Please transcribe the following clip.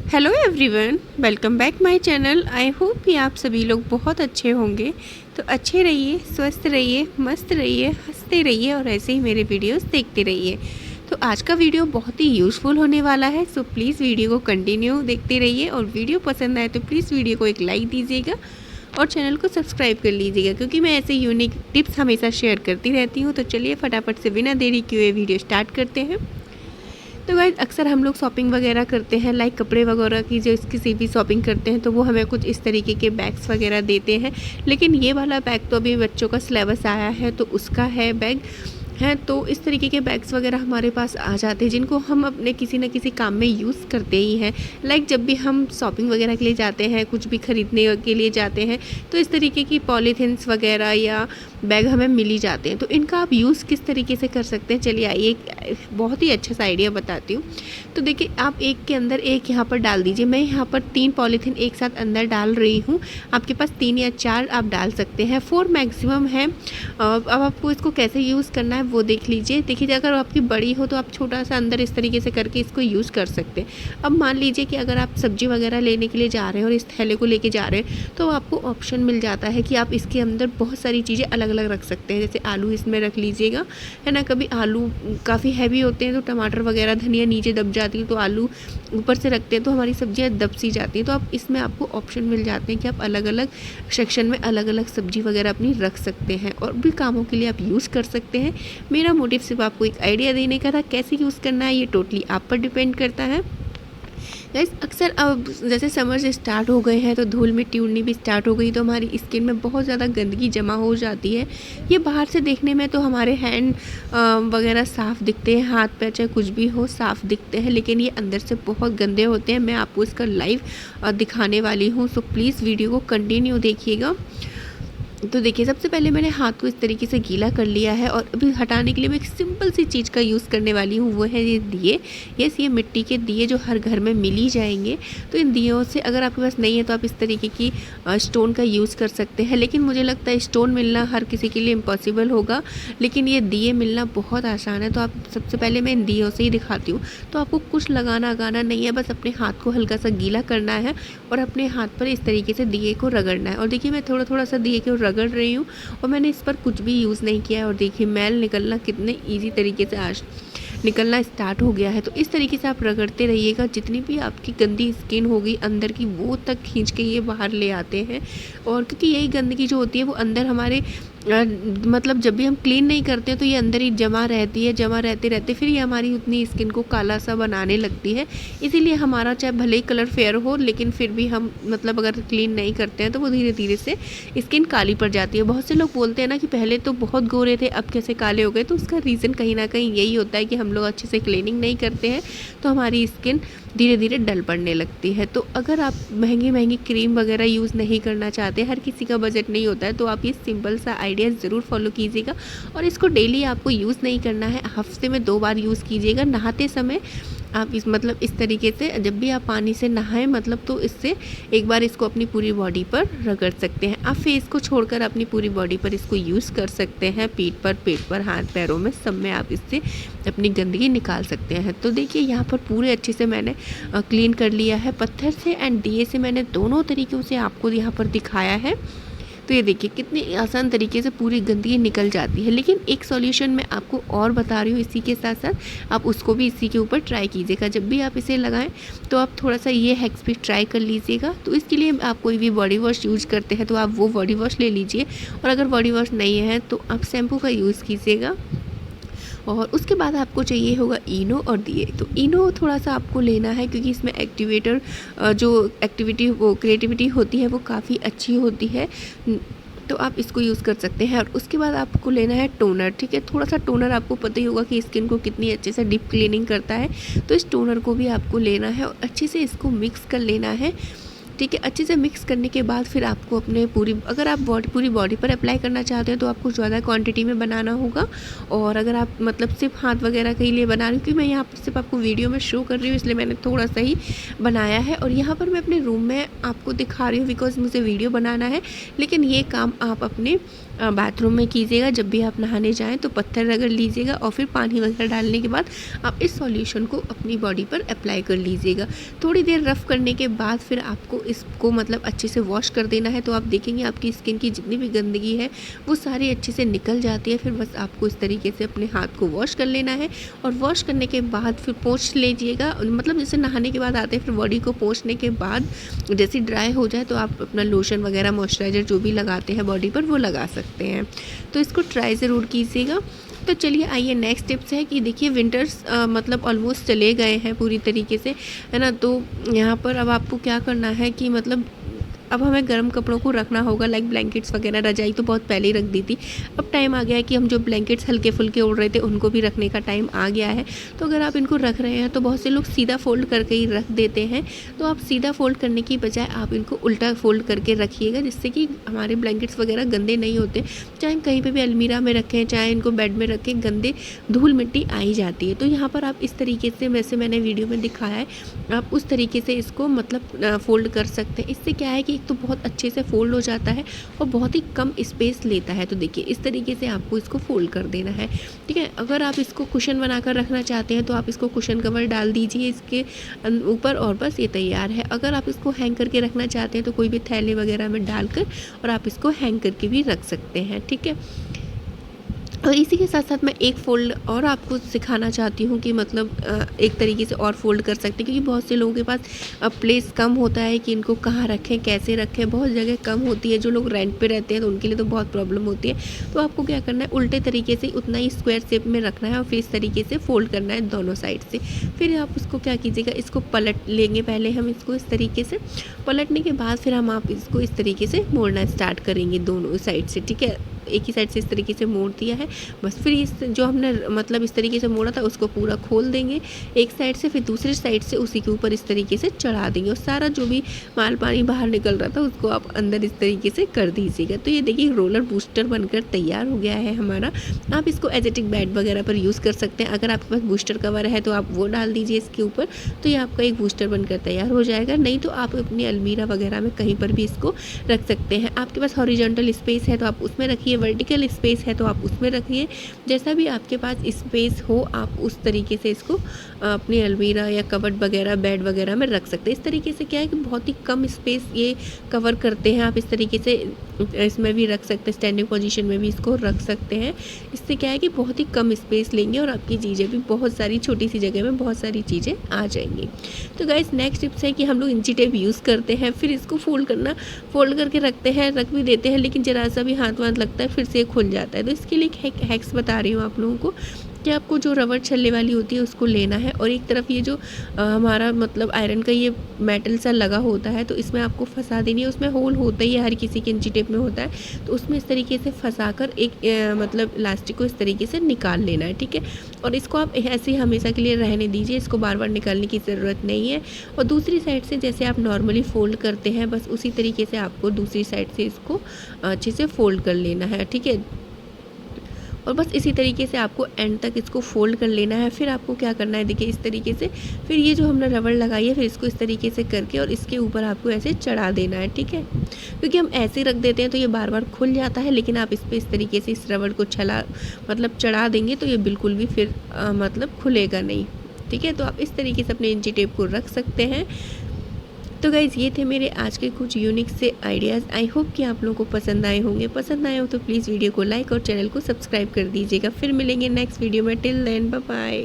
Hello everyone, welcome back my channel. I hope कि आप सभी लोग बहुत अच्छे होंगे। तो अच्छे रहिए, स्वस्थ रहिए, मस्त रहिए, हंसते रहिए और ऐसे ही मेरे वीडियोस देखते रहिए। तो आज का वीडियो बहुत ही यूज़फुल होने वाला है, सो प्लीज़ वीडियो को कंटिन्यू देखते रहिए और वीडियो पसंद आए तो प्लीज़ वीडियो को एक लाइक दीजिएगा और चैनल को सब्सक्राइब कर लीजिएगा, क्योंकि मैं ऐसे यूनिक टिप्स हमेशा शेयर करती रहती हूँ। तो चलिए फटाफट से बिना देरी किए वीडियो स्टार्ट करते हैं। तो गाइस, अक्सर हम लोग शॉपिंग वगैरह करते हैं, लाइक कपड़े वगैरह की जो किसी भी शॉपिंग करते हैं तो वो हमें कुछ इस तरीके के बैग्स वगैरह देते हैं। लेकिन ये वाला बैग तो अभी बच्चों का सिलेबस आया है तो उसका है बैग है। तो इस तरीके के बैग्स वगैरह हमारे पास आ जाते हैं जिनको हम अपने किसी न किसी काम में यूज़ करते ही हैं। लाइक जब भी हम शॉपिंग वगैरह के लिए जाते हैं, कुछ भी ख़रीदने के लिए जाते हैं, तो इस तरीके की पॉलीथिन्स वगैरह या बैग हमें मिल ही जाते हैं। तो इनका आप यूज़ किस तरीके से कर सकते हैं, चलिए आइए एक बहुत ही अच्छा सा आइडिया बताती हूँ। तो देखिए, आप एक के अंदर एक यहाँ पर डाल दीजिए। मैं यहाँ पर 3 पॉलीथिन एक साथ अंदर डाल रही हूँ। आपके पास 3 या 4 आप डाल सकते हैं, 4 मैक्सिमम है। अब आपको इसको कैसे यूज़ करना है वो देख लीजिए। देखिए, अगर आपकी बड़ी हो तो आप छोटा सा अंदर इस तरीके से करके इसको यूज़ कर सकते हैं। अब मान लीजिए कि अगर आप सब्जी वगैरह लेने के लिए जा रहे हैं और इस थैले को लेके जा रहे हैं, तो आपको ऑप्शन मिल जाता है कि आप इसके अंदर बहुत सारी चीज़ें अलग अलग रख सकते हैं। जैसे आलू इसमें रख लीजिएगा, है ना। कभी आलू काफ़ी हैवी होते हैं तो टमाटर वगैरह, धनिया नीचे दब जाती है, तो आलू ऊपर से रखते हैं तो हमारी सब्जियां दब सी जाती हैं। तो आप इसमें आपको ऑप्शन मिल जाते हैं कि आप अलग अलग सेक्शन में अलग अलग सब्जी वगैरह अपनी रख सकते हैं और भी कामों के लिए आप यूज़ कर सकते हैं। मेरा मोटिव सिर्फ आपको एक आइडिया देने का था, कैसे यूज़ करना है ये टोटली आप पर डिपेंड करता है। गाइस, अक्सर अब जैसे समर से स्टार्ट हो गए हैं तो धूल मिट्टी उड़नी भी स्टार्ट हो गई, तो हमारी स्किन में बहुत ज़्यादा गंदगी जमा हो जाती है। ये बाहर से देखने में तो हमारे हैंड वगैरह साफ़ दिखते हैं, हाथ पैर चाहे कुछ भी हो साफ़ दिखते हैं, लेकिन ये अंदर से बहुत गंदे होते हैं। मैं आपको इसका लाइव दिखाने वाली हूँ, सो प्लीज़ वीडियो को कंटिन्यू देखिएगा। तो देखिए, सबसे पहले मैंने हाथ को इस तरीके से गीला कर लिया है और अभी हटाने के लिए मैं एक सिंपल सी चीज़ का यूज़ करने वाली हूँ, वो है ये दिए। यस, ये मिट्टी के दिए जो हर घर में मिल ही जाएंगे। तो इन दियों से अगर आपके पास नहीं है तो आप इस तरीके की स्टोन का यूज़ कर सकते हैं, लेकिन मुझे लगता है स्टोन मिलना हर किसी के लिए इम्पॉसिबल होगा, लेकिन ये दिए मिलना बहुत आसान है। तो आप सबसे पहले मैं इन दियों से ही दिखाती हूँ। तो आपको कुछ लगाना नहीं है, बस अपने हाथ को हल्का सा गीला करना है और अपने हाथ पर इस तरीके से दिए को रगड़ना है। और देखिए, मैं थोड़ा थोड़ा सा दिए को रगड़ रही हूँ और मैंने इस पर कुछ भी यूज़ नहीं किया है। और देखिए, मैल निकलना कितने इजी तरीके से आज निकलना स्टार्ट हो गया है। तो इस तरीके से आप रगड़ते रहिएगा, जितनी भी आपकी गंदी स्किन होगी अंदर की वो तक खींच के ये बाहर ले आते हैं। और क्योंकि यही गंदगी जो होती है वो अंदर हमारे मतलब जब भी हम क्लीन नहीं करते तो ये अंदर ही जमा रहती है, जमा रहते रहते फिर ये हमारी उतनी स्किन को काला सा बनाने लगती है। इसीलिए हमारा चाहे भले ही कलर फेयर हो, लेकिन फिर भी हम मतलब अगर क्लीन नहीं करते हैं तो वो धीरे धीरे से स्किन काली पड़ जाती है। बहुत से लोग बोलते हैं ना कि पहले तो बहुत गोरे थे अब कैसे काले हो गए, तो उसका रीज़न कहीं ना कहीं यही होता है कि हम लोग अच्छे से क्लीनिंग नहीं करते हैं तो हमारी स्किन धीरे धीरे डल पड़ने लगती है। तो अगर आप महंगी महंगी क्रीम वगैरह यूज़ नहीं करना चाहते, हर किसी का बजट नहीं होता है, तो आप ये सिंपल सा आइडिया ज़रूर फॉलो कीजिएगा। और इसको डेली आपको यूज़ नहीं करना है, हफ्ते में 2 बार यूज़ कीजिएगा। नहाते समय आप इस तरीके से जब भी आप पानी से नहाएं तो इससे एक बार इसको अपनी पूरी बॉडी पर रगड़ सकते हैं। आप फेस को छोड़कर अपनी पूरी बॉडी पर इसको यूज़ कर सकते हैं, पीठ पर, पेट पर, हाथ पैरों में, सब में आप इससे अपनी गंदगी निकाल सकते हैं। तो देखिए, यहाँ पर पूरे अच्छे से मैंने क्लीन कर लिया है पत्थर से एंड दिए से। मैंने दोनों तरीक़ों से आपको यहाँ पर दिखाया है। तो ये देखिए कितनी आसान तरीके से पूरी गंदगी निकल जाती है। लेकिन एक सॉल्यूशन मैं आपको और बता रही हूँ, इसी के साथ साथ आप उसको भी इसी के ऊपर ट्राई कीजिएगा। जब भी आप इसे लगाएं तो आप थोड़ा सा ये हैक्स भी ट्राई कर लीजिएगा। तो इसके लिए आप कोई भी बॉडी वॉश यूज़ करते हैं तो आप वो बॉडी वॉश ले लीजिए, और अगर बॉडी वॉश नहीं है तो आप शैम्पू का यूज़ कीजिएगा। और उसके बाद आपको चाहिए होगा इनो और दिए। तो इनो थोड़ा सा आपको लेना है, क्योंकि इसमें एक्टिवेटर जो एक्टिविटी वो क्रिएटिविटी होती है वो काफ़ी अच्छी होती है, तो आप इसको यूज़ कर सकते हैं। और उसके बाद आपको लेना है टोनर, ठीक है। थोड़ा सा टोनर, आपको पता ही होगा कि स्किन को कितनी अच्छे से डीप क्लीनिंग करता है, तो इस टोनर को भी आपको लेना है और अच्छे से इसको मिक्स कर लेना है। ठीक है। अच्छे से मिक्स करने के बाद फिर आपको अपने अगर आप पूरी बॉडी पर अप्लाई करना चाहते हो तो आपको ज़्यादा क्वांटिटी में बनाना होगा। और अगर आप मतलब सिर्फ हाथ वगैरह के लिए बना रही हूँ, क्योंकि मैं यहाँ पर सिर्फ आपको वीडियो में शो कर रही हूँ, इसलिए मैंने थोड़ा सा ही बनाया है। और यहाँ पर मैं अपने रूम में आपको दिखा रही हूँ बिकॉज मुझे वीडियो बनाना है। लेकिन ये काम आप अपने बाथरूम में कीजिएगा। जब भी आप नहाने जाएं तो पत्थर रगड़ लीजिएगा और फिर पानी वगैरह डालने के बाद आप इस सॉल्यूशन को अपनी बॉडी पर अप्लाई कर लीजिएगा। थोड़ी देर रफ़ करने के बाद फिर आपको इसको मतलब अच्छे से वॉश कर देना है। तो आप देखेंगे आपकी स्किन की जितनी भी गंदगी है वो सारी अच्छे से निकल जाती है। फिर बस आपको इस तरीके से अपने हाथ को वॉश कर लेना है और वॉश करने के बाद फिर पोंछ लीजिएगा। मतलब जैसे नहाने के बाद आते हैं फिर बॉडी को पोंछने के बाद जैसे ड्राई हो जाए तो आप अपना लोशन वगैरह मॉइस्चराइज़र जो भी लगाते हैं बॉडी पर वो लगा सकते हैं। तो इसको ट्राई ज़रूर कीजिएगा। तो चलिए आइए नेक्स्ट टिप्स है कि देखिए विंटर्स मतलब ऑलमोस्ट चले गए हैं पूरी तरीके से, है ना। तो यहाँ पर अब आपको क्या करना है कि मतलब अब हमें गर्म कपड़ों को रखना होगा, लाइक ब्लैंकेट्स वगैरह। रजाई तो बहुत पहले ही रख दी थी, अब टाइम आ गया है कि हम जो ब्लैंकेट्स हल्के फुल्के ओढ़ रहे थे उनको भी रखने का टाइम आ गया है। तो अगर आप इनको रख रहे हैं तो बहुत से लोग सीधा फोल्ड करके ही रख देते हैं। तो आप सीधा फोल्ड करने की बजाय आप इनको उल्टा फोल्ड करके रखिएगा, जिससे कि हमारे ब्लैंकेट्स वगैरह गंदे नहीं होते। चाहे हम कहीं पर भी अलमीरा में रखें, चाहे इनको बेड में रखें, गंदे धूल मिट्टी आ ही जाती है। तो यहाँ पर आप इस तरीके से, वैसे मैंने वीडियो में दिखाया है, आप उस तरीके से इसको मतलब फोल्ड कर सकते हैं। इससे क्या है कि एक तो बहुत अच्छे से फोल्ड हो जाता है और बहुत ही कम स्पेस लेता है। तो देखिए इस तरीके से आपको इसको फोल्ड कर देना है, ठीक है। अगर आप इसको कुशन बनाकर रखना चाहते हैं तो आप इसको कुशन कवर डाल दीजिए इसके ऊपर और बस ये तैयार है। अगर आप इसको हैंग करके रखना चाहते हैं तो कोई भी थैले वगैरह में डालकर और आप इसको हैंग करके भी रख सकते हैं, ठीक है। और इसी के साथ साथ मैं एक फ़ोल्ड और आपको सिखाना चाहती हूँ कि मतलब एक तरीके से और फ़ोल्ड कर सकते हैं, क्योंकि बहुत से लोगों के पास प्लेस कम होता है कि इनको कहाँ रखें, कैसे रखें, बहुत जगह कम होती है। जो लोग रेंट पे रहते हैं तो उनके लिए तो बहुत प्रॉब्लम होती है। तो आपको क्या करना है, उल्टे तरीके से उतना ही स्क्वायर शेप में रखना है और फिर इस तरीके से फ़ोल्ड करना है दोनों साइड से। फिर आप उसको क्या कीजिएगा, इसको पलट लेंगे। पहले हम इसको इस तरीके से पलटने के बाद फिर हम आप इसको इस तरीके से मोड़ना स्टार्ट करेंगे दोनों साइड से, ठीक है। एक ही साइड से इस तरीके से मोड़ दिया है बस। फिर इस जो हमने मतलब इस तरीके से मोड़ा था उसको पूरा खोल देंगे एक साइड से, फिर दूसरी साइड से उसी के ऊपर इस तरीके से चढ़ा देंगे और सारा जो भी माल पानी बाहर निकल रहा था उसको आप अंदर इस तरीके से कर दीजिएगा। तो ये देखिए रोलर बूस्टर बनकर तैयार हो गया है हमारा। आप इसको एजेटिक बेड वगैरह पर यूज़ कर सकते हैं। अगर आपके पास बूस्टर कवर है तो आप वो डाल दीजिए इसके ऊपर, तो ये आपका एक बूस्टर बनकर तैयार हो जाएगा। नहीं तो आप अपनी अलमीरा वगैरह में कहीं पर भी इसको रख सकते हैं। आपके पास हॉरिजॉन्टल स्पेस है तो आप उसमें रखिए, वर्टिकल स्पेस है तो आप उसमें रखिए। जैसा भी आपके पास स्पेस हो आप उस तरीके से इसको अपनी अलमीरा या कबर्ड वगैरह बेड वगैरह में रख सकते हैं। इस तरीके से क्या है कि बहुत ही कम स्पेस ये कवर करते हैं। आप इस तरीके से इसमें भी रख सकते हैं, स्टैंडिंग पोजीशन में भी इसको रख सकते हैं। इससे क्या है कि बहुत ही कम स्पेस लेंगे और आपकी चीज़ें भी बहुत सारी, छोटी सी जगह में बहुत सारी चीज़ें आ जाएंगी। तो गाइस नेक्स्ट टिप्स है कि हम लोग इंची टेप यूज़ करते हैं, फिर इसको फोल्ड करके रखते हैं, रख भी देते हैं, लेकिन जरा सा भी हाथ लगता है फिर से खुल जाता है। तो इसके लिए एक हैक्स बता रही हूँ आप लोगों को कि आपको जो रबड़ छल्ले वाली होती है उसको लेना है और एक तरफ ये जो हमारा मतलब आयरन का ये मेटल सा लगा होता है तो इसमें आपको फंसा देनी है। उसमें होल होता ही है, हर किसी के इंची टेप में होता है। तो उसमें इस तरीके से फंसाकर एक मतलब इलास्टिक को इस तरीके से निकाल लेना है, ठीक है। और इसको आप ऐसे ही हमेशा के लिए रहने दीजिए, इसको बार बार निकालने की ज़रूरत नहीं है। और दूसरी साइड से जैसे आप नॉर्मली फ़ोल्ड करते हैं बस उसी तरीके से आपको दूसरी साइड से इसको अच्छे से फ़ोल्ड कर लेना है, ठीक है। और बस इसी तरीके से आपको एंड तक इसको फोल्ड कर लेना है। फिर आपको क्या करना है, देखिए इस तरीके से फिर ये जो हमने रबड़ लगाई है फिर इसको इस तरीके से करके और इसके ऊपर आपको ऐसे चढ़ा देना है, ठीक है। क्योंकि हम ऐसे रख देते हैं तो ये बार बार खुल जाता है, लेकिन आप इस पर इस तरीके से इस रबड़ को मतलब चढ़ा देंगे तो ये बिल्कुल भी फिर मतलब खुलेगा नहीं, ठीक है। तो आप इस तरीके से अपने इंची टेप को रख सकते हैं। तो गाइज़ ये थे मेरे आज के कुछ यूनिक से आइडियाज़। आई होप कि आप लोगों को पसंद आए होंगे। पसंद आए हो तो प्लीज़ वीडियो को लाइक और चैनल को सब्सक्राइब कर दीजिएगा। फिर मिलेंगे नेक्स्ट वीडियो में। Till then bye bye.